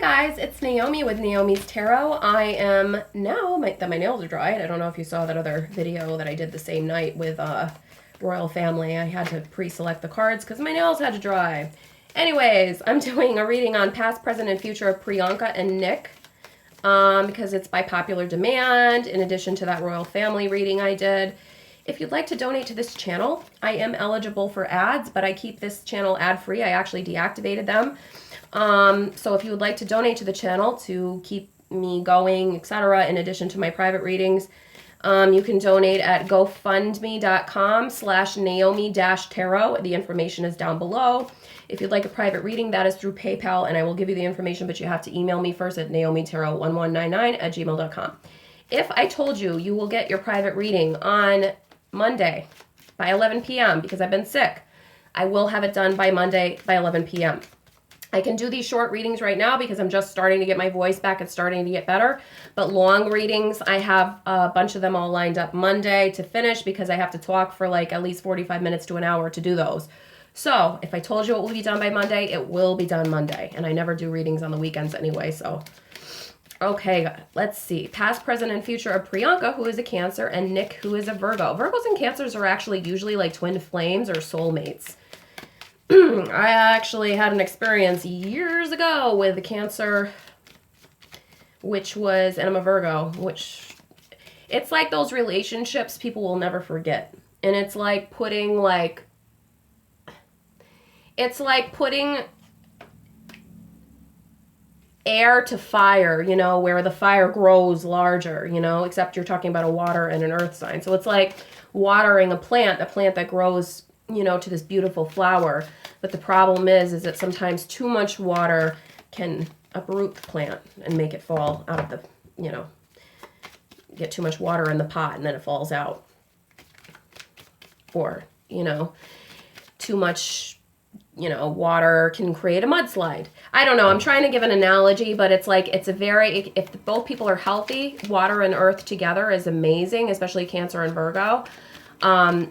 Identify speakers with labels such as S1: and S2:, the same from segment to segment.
S1: guys, it's Naomi with Naomi's Tarot. I am now, my nails are dried. I don't know if you saw that other video that I did the same night with Royal Family. I had to pre-select the cards because my nails had to dry. Anyways, I'm doing a reading on past, present, and future of Priyanka and Nick because it's by popular demand, in addition to that Royal Family reading I did. If you'd like to donate to this channel, I am eligible for ads, but I keep this channel ad-free. I actually deactivated them. So if you would like to donate to the channel to keep me going, etc., in addition to my private readings, you can donate at gofundme.com/Naomi-Tarot. The information is down below. If you'd like a private reading, that is through PayPal, and I will give you the information, but you have to email me first at naomitarot1199@gmail.com. If I told you you will get your private reading on Monday by 11 p.m. because I've been sick, I will have it done by Monday by 11 p.m. I can do these short readings right now because I'm just starting to get my voice back. It's starting to get better. But long readings, I have a bunch of them all lined up Monday to finish because I have to talk for like at least 45 minutes to an hour to do those. So if I told you it will be done by Monday, it will be done Monday. And I never do readings on the weekends anyway, so. Okay, let's see. Past, present, and future of Priyanka, who is a Cancer, and Nick, who is a Virgo. Virgos and Cancers are actually usually like twin flames or soulmates. I actually had an experience years ago with a Cancer, which was, and I'm a Virgo, which, it's like those relationships people will never forget. And it's like putting air to fire, you know, where the fire grows larger, you know, except you're talking about a water and an earth sign. So it's like watering a plant that grows, you know, to this beautiful flower. But the problem is that sometimes too much water can uproot the plant and make it fall out of the, you know, get too much water in the pot and then it falls out. Or, you know, too much, you know, water can create a mudslide. I don't know. I'm trying to give an analogy, but it's like, it's a very, if both people are healthy, water and earth together is amazing, especially Cancer and Virgo.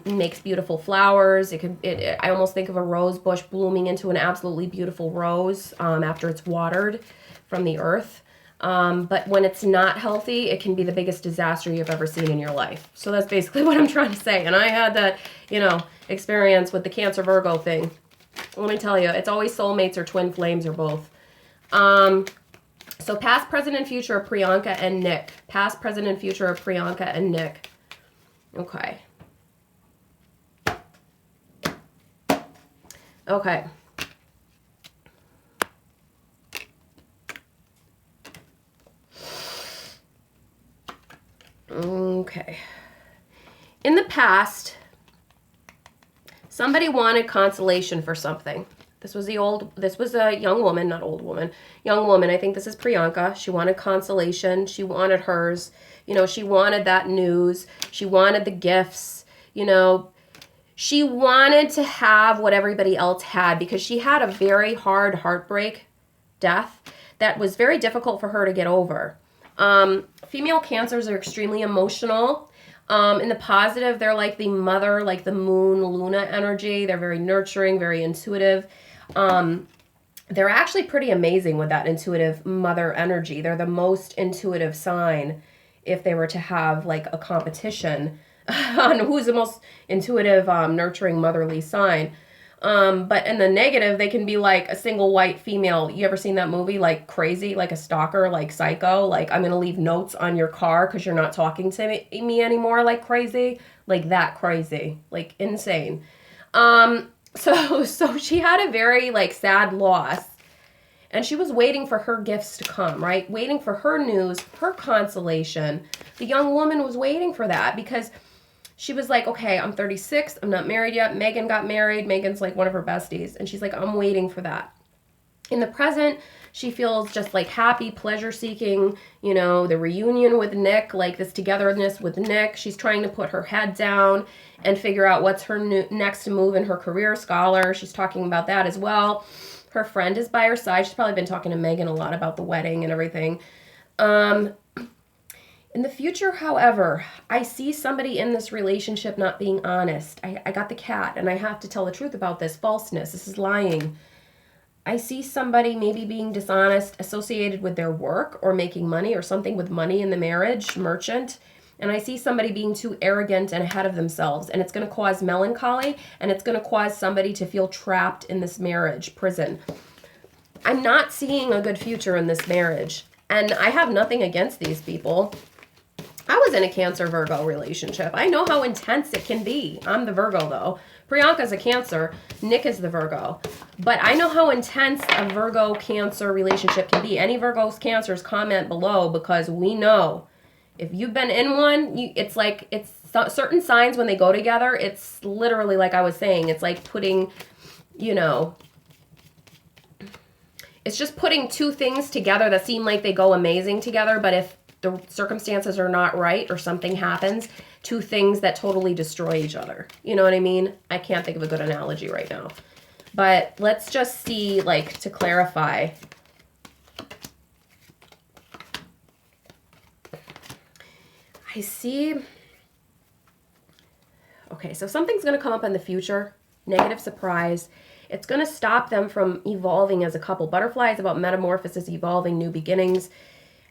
S1: Makes beautiful flowers. I almost think of a rose bush blooming into an absolutely beautiful rose after it's watered from the earth. But when it's not healthy, it can be the biggest disaster you've ever seen in your life. So that's basically what I'm trying to say. And I had that, you know, experience with the Cancer Virgo thing. Let me tell you, it's always soulmates or twin flames or both. So past, present, and future of Priyanka and Nick. Past, present, and future of Priyanka and Nick. Okay. Okay. Okay. In the past, somebody wanted consolation for something. This was a young woman, not old woman, young woman. I think this is Priyanka. She wanted consolation. She wanted hers. You know, she wanted that news. She wanted the gifts, you know. She wanted to have what everybody else had because she had a very hard heartbreak death that was very difficult for her to get over. Female Cancers are extremely emotional. In the positive, they're like the mother, like the moon, Luna energy. They're very nurturing, very intuitive. They're actually pretty amazing with that intuitive mother energy. They're the most intuitive sign if they were to have like a competition on who's the most intuitive, nurturing, motherly sign. But in the negative, they can be like a single white female. You ever seen that movie, like Crazy, like a stalker, like Psycho? Like, I'm going to leave notes on your car because you're not talking to me anymore, like crazy. Like that crazy. Like insane. So she had a very, like, sad loss. And she was waiting for her gifts to come, right? Waiting for her news, her consolation. The young woman was waiting for that because she was like, okay, I'm 36. I'm not married yet. Megan got married. Megan's like one of her besties. And she's like, I'm waiting for that. In the present, she feels just like happy, pleasure seeking, you know, the reunion with Nick, like this togetherness with Nick. She's trying to put her head down and figure out what's her next move in her career. Scholar. She's talking about that as well. Her friend is by her side. She's probably been talking to Megan a lot about the wedding and everything. In the future, however, I see somebody in this relationship not being honest. I got the cat, and I have to tell the truth about this. Falseness. This is lying. I see somebody maybe being dishonest associated with their work or making money or something with money in the marriage, merchant. And I see somebody being too arrogant and ahead of themselves. And it's going to cause melancholy, and it's going to cause somebody to feel trapped in this marriage, prison. I'm not seeing a good future in this marriage. And I have nothing against these people. I was in a Cancer Virgo relationship. I know how intense it can be. I'm the Virgo though. Priyanka's a Cancer. Nick is the Virgo. But I know how intense a Virgo Cancer relationship can be. Any Virgos Cancers, comment below, because we know if you've been in one, it's like, it's certain signs when they go together. It's literally like I was saying, it's like putting, you know, it's just putting two things together that seem like they go amazing together. But if the circumstances are not right or something happens, two things that totally destroy each other. You know what I mean? I can't think of a good analogy right now. But let's just see, like, to clarify. I see. Okay, so something's going to come up in the future. Negative surprise. It's going to stop them from evolving as a couple. Butterfly is about metamorphosis, evolving, new beginnings.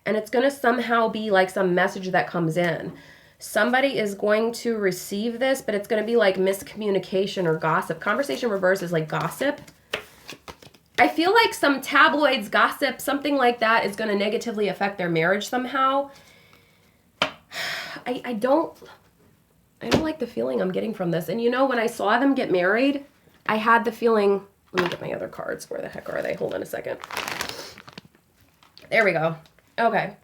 S1: And it's going to somehow be like some message that comes in. Somebody is going to receive this, but it's going to be like miscommunication or gossip. Conversation reverse is like gossip. I feel like some tabloids, gossip, something like that is going to negatively affect their marriage somehow. I don't like the feeling I'm getting from this. And you know, when I saw them get married, I had the feeling, let me get my other cards. Where the heck are they? Hold on a second. There we go. Okay.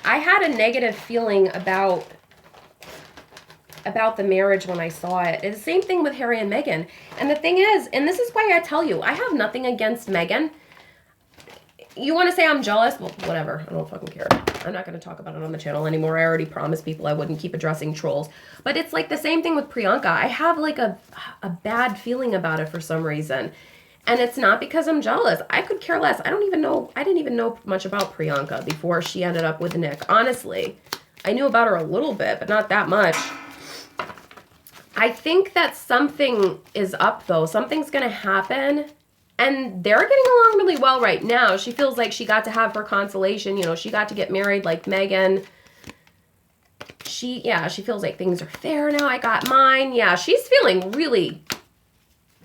S1: I had a negative feeling about the marriage when I saw it. It's the same thing with Harry and Meghan. And the thing is, and this is why I tell you, I have nothing against Meghan. You want to say I'm jealous? Well, whatever. I don't fucking care. I'm not going to talk about it on the channel anymore. I already promised people I wouldn't keep addressing trolls. But it's like the same thing with Priyanka. I have like a bad feeling about it for some reason. And it's not because I'm jealous. I could care less. I didn't even know much about Priyanka before she ended up with Nick. Honestly, I knew about her a little bit, but not that much. I think that something is up, though. Something's going to happen. And they're getting along really well right now. She feels like she got to have her consolation. You know, she got to get married like Meghan. She feels like things are fair now. I got mine. Yeah, she's feeling really,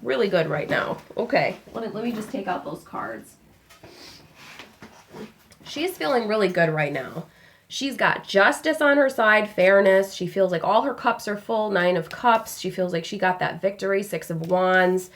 S1: really good right now. Okay, let me just take out those cards. She's feeling really good right now. She's got justice on her side, fairness. She feels like all her cups are full, 9 of Cups. She feels like she got that victory, 6 of Wands.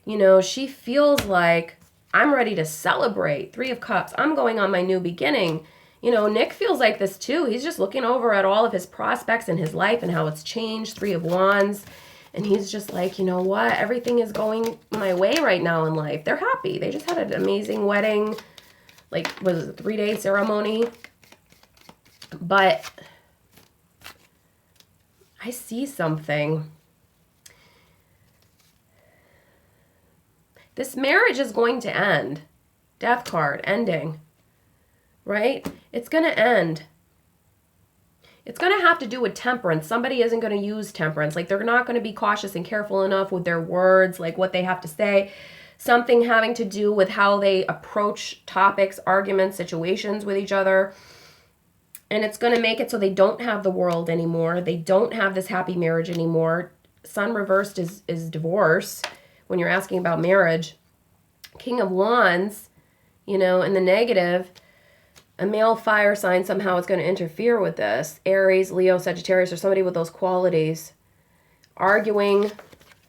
S1: You know, she feels like I'm ready to celebrate, 3 of Cups. I'm going on my new beginning. You know, Nick feels like this too. He's just looking over at all of his prospects in his life and how it's changed, 3 of Wands. And he's just like, you know what? Everything is going my way right now in life. They're happy. They just had an amazing wedding. Like, was it a 3-day ceremony? But I see something. This marriage is going to end. Death card, ending. Right? It's going to end. It's going to have to do with temperance. Somebody isn't going to use temperance. Like, they're not going to be cautious and careful enough with their words, like what they have to say. Something having to do with how they approach topics, arguments, situations with each other. And it's going to make it so they don't have the world anymore. They don't have this happy marriage anymore. Sun reversed is divorce when you're asking about marriage. King of Wands, you know, in the negative, a male fire sign somehow is going to interfere with this. Aries, Leo, Sagittarius, or somebody with those qualities. Arguing,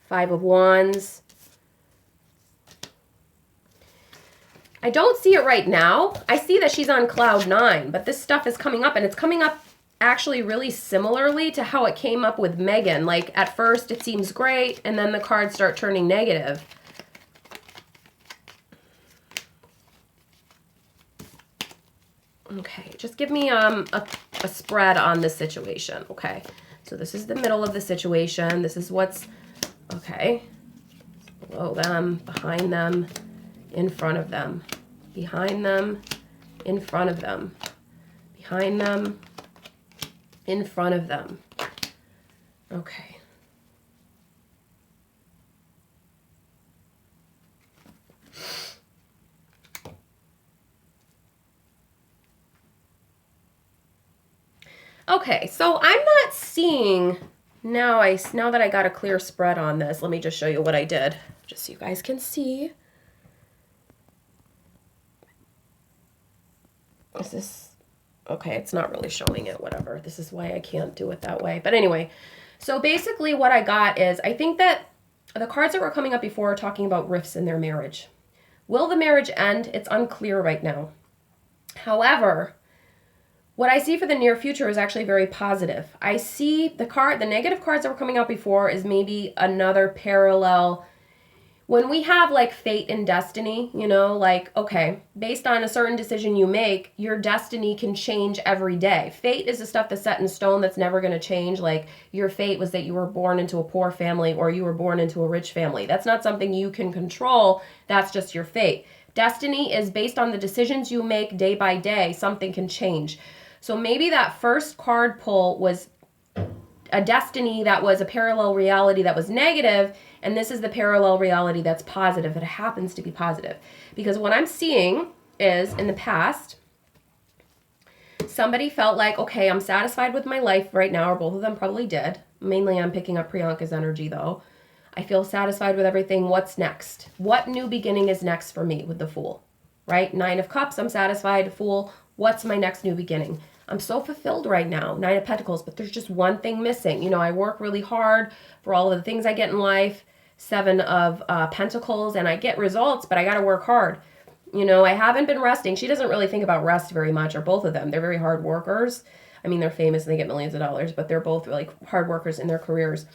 S1: 5 of Wands. I don't see it right now. I see that she's on cloud 9, but this stuff is coming up, and it's coming up actually really similarly to how it came up with Meghan. Like, at first it seems great, and then the cards start turning negative. Okay, just give me a spread on this situation, okay? So this is the middle of the situation. This is what's, okay, below them, behind them, in front of them, behind them, in front of them, behind them, in front of them. Okay. Okay, so I'm not seeing now that I got a clear spread on this, let me just show you what I did, just so you guys can see. This is okay, it's not really showing it, whatever. This is why I can't do it that way. But anyway, so basically what I got is, I think that the cards that were coming up before are talking about rifts in their marriage. Will the marriage end? It's unclear right now. However, what I see for the near future is actually very positive. I see the negative cards that were coming out before is maybe another parallel. When we have like fate and destiny, you know, like, okay, based on a certain decision you make, your destiny can change every day. Fate is the stuff that's set in stone that's never going to change. Like your fate was that you were born into a poor family or you were born into a rich family. That's not something you can control. That's just your fate. Destiny is based on the decisions you make day by day. Something can change. So maybe that first card pull was a destiny that was a parallel reality that was negative, and this is the parallel reality that's positive. It happens to be positive. Because what I'm seeing is, in the past, somebody felt like, okay, I'm satisfied with my life right now, or both of them probably did. Mainly I'm picking up Priyanka's energy, though. I feel satisfied with everything. What's next? What new beginning is next for me with the Fool? Right? 9 of Cups, I'm satisfied. Fool, what's my next new beginning? I'm so fulfilled right now, 9 of Pentacles, but there's just one thing missing. You know, I work really hard for all of the things I get in life, 7 of Pentacles, and I get results, but I got to work hard. You know, I haven't been resting. She doesn't really think about rest very much, or both of them. They're very hard workers. I mean, they're famous and they get millions of dollars, but they're both really hard workers in their careers.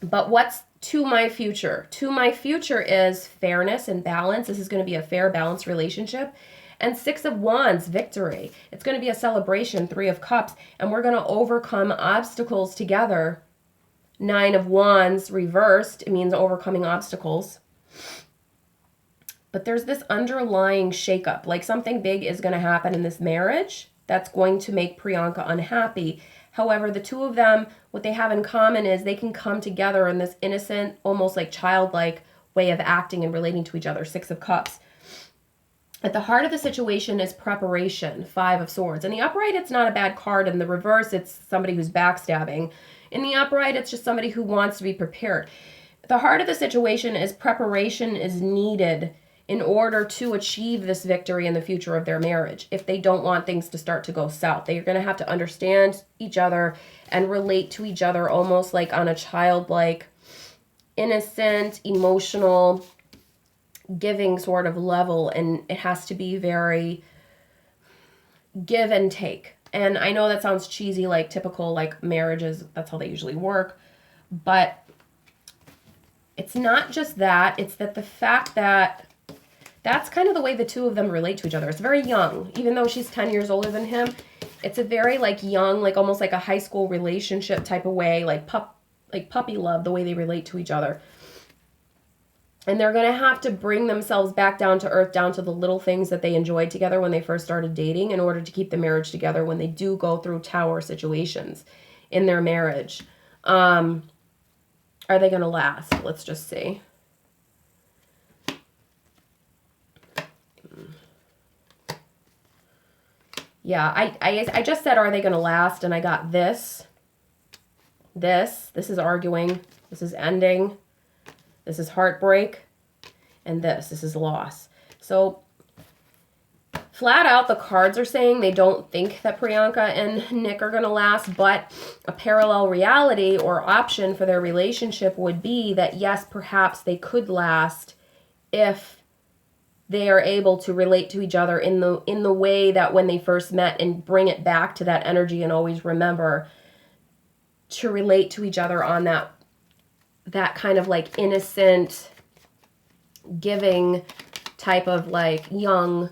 S1: But what's to my future? To my future is fairness and balance. This is going to be a fair, balanced relationship. And 6 of Wands, victory. It's going to be a celebration, 3 of Cups, and we're going to overcome obstacles together. 9 of Wands reversed, it means overcoming obstacles. But there's this underlying shakeup, like something big is going to happen in this marriage that's going to make Priyanka unhappy. However, the two of them, what they have in common is they can come together in this innocent, almost like childlike way of acting and relating to each other, 6 of Cups. At the heart of the situation is preparation, 5 of Swords. In the upright, it's not a bad card. In the reverse, it's somebody who's backstabbing. In the upright, it's just somebody who wants to be prepared. At the heart of the situation is preparation is needed in order to achieve this victory in the future of their marriage. If they don't want things to start to go south, they're going to have to understand each other and relate to each other almost like on a childlike, innocent, emotional, giving sort of level, and it has to be very give and take. And I know that sounds cheesy, like typical like marriages, that's how they usually work, but it's not just that. It's that the fact that that's kind of the way the two of them relate to each other. It's very young, even though she's 10 years older than him. It's a very like young, like almost like a high school relationship type of way, like puppy love, the way they relate to each other. And they're going to have to bring themselves back down to earth, down to the little things that they enjoyed together when they first started dating in order to keep the marriage together when they do go through tower situations in their marriage. Are they going to last? Let's just see. Yeah, I just said, are they going to last? And I got this. This is arguing. This is ending. This is heartbreak, and this is loss. So flat out, the cards are saying they don't think that Priyanka and Nick are going to last, but a parallel reality or option for their relationship would be that, yes, perhaps they could last if they are able to relate to each other in the way that when they first met, and bring it back to that energy and always remember to relate to each other on that kind of like innocent, giving type of like young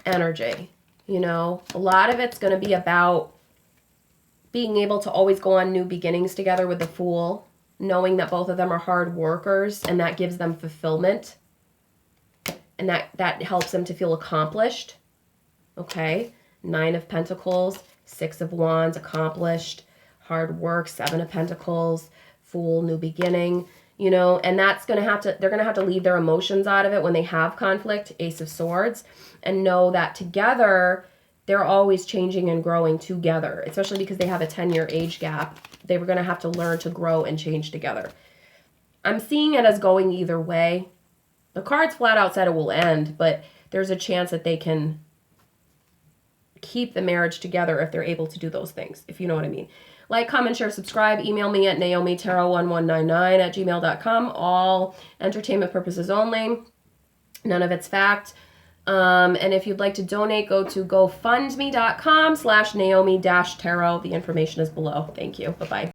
S1: energy. You know, a lot of it's going to be about being able to always go on new beginnings together with the Fool, knowing that both of them are hard workers, and that gives them fulfillment, and that helps them to feel accomplished. Okay, 9 of Pentacles, 6 of Wands, accomplished, hard work, 7 of Pentacles, Fool, new beginning, you know, and that's going to have to, they're going to have to leave their emotions out of it when they have conflict, Ace of Swords, and know that together they're always changing and growing together, especially because they have a 10-year age gap. They were going to have to learn to grow and change together. I'm seeing it as going either way. The cards flat out said it will end, but there's a chance that they can keep the marriage together if they're able to do those things, if you know what I mean. Like, comment, share, subscribe. Email me at naomitarot1199@gmail.com. All entertainment purposes only. None of it's fact. And if you'd like to donate, go to gofundme.com/Naomi-Tarot. The information is below. Thank you. Bye-bye.